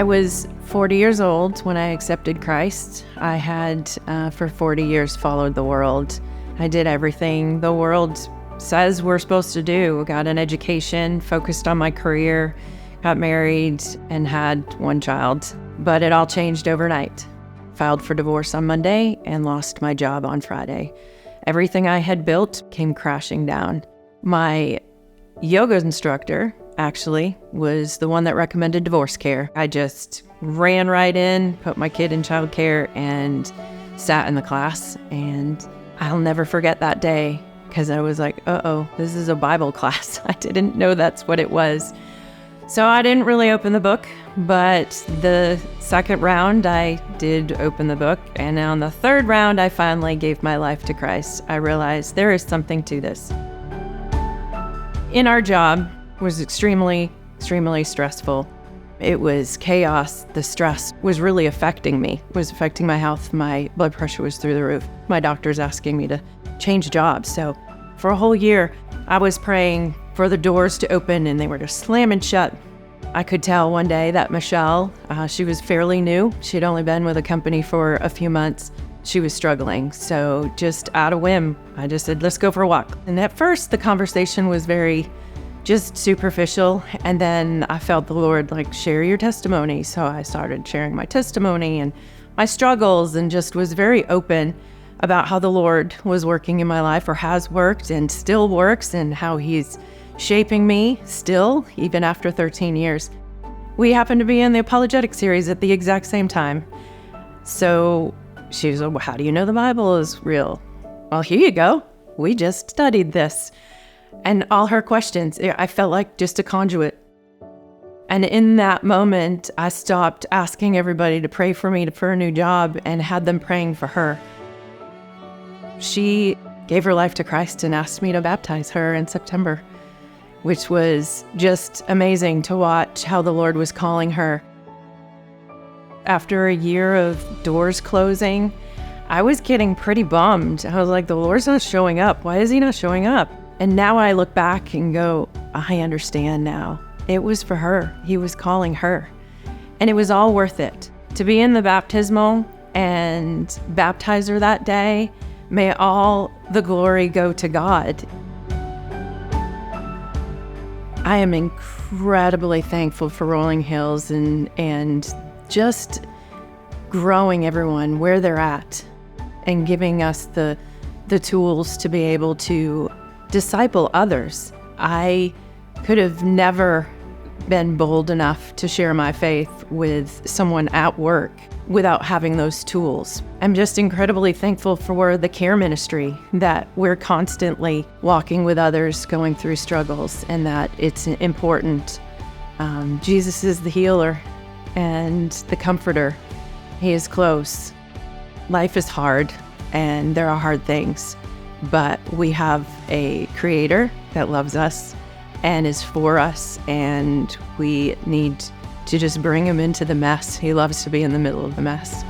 I was 40 years old when I accepted Christ. I had, for 40 years, followed the world. I did everything the world says we're supposed to do. Got an education, focused on my career, got married, and had one child. But it all changed overnight. Filed for divorce on Monday and lost my job on Friday. Everything I had built came crashing down. My yoga instructor, actually, was the one that recommended divorce care. I just ran right in, put my kid in childcare, and sat in the class. And I'll never forget that day because I was like, uh-oh, this is a Bible class. I didn't know that's what it was. So I didn't really open the book, but the second round I did open the book. And on the third round, I finally gave my life to Christ. I realized there is something to this. In our job was extremely stressful. It was chaos. The stress was really affecting me. It was affecting my health. My blood pressure was through the roof. My doctor's asking me to change jobs. So for a whole year, I was praying for the doors to open and they were just slamming shut. I could tell one day that Michelle, she was fairly new. She'd only been with a company for a few months. She was struggling. So just out of whim, I just said, let's go for a walk. And at first the conversation was very just superficial. And then I felt the Lord share your testimony. So I started sharing my testimony and my struggles and just was very open about how the Lord was working in my life, or has worked and still works, and how he's shaping me still, even after 13 years. We happened to be in the apologetic series at the exact same time. So she was like, well, how do you know the Bible is real? Well, here you go. We just studied this. And all her questions, I felt like just a conduit. And in that moment, I stopped asking everybody to pray for me for a new job and had them praying for her. She gave her life to Christ and asked me to baptize her in September, which was just amazing to watch how the Lord was calling her. After a year of doors closing, I was getting pretty bummed. I was like, the Lord's not showing up. Why is he not showing up? And now I look back and go, I understand now. It was for her. He was calling her. And it was all worth it. To be in the baptismal and baptize her that day, may all the glory go to God. I am incredibly thankful for Rolling Hills and just growing everyone where they're at and giving us the tools to be able to disciple others. I could have never been bold enough to share my faith with someone at work without having those tools. I'm just incredibly thankful for the care ministry, that we're constantly walking with others going through struggles, and that it's important. Jesus is the healer and the comforter. He is close. Life is hard and there are hard things, but we have a creator that loves us and is for us, and we need to just bring him into the mess. He loves to be in the middle of the mess.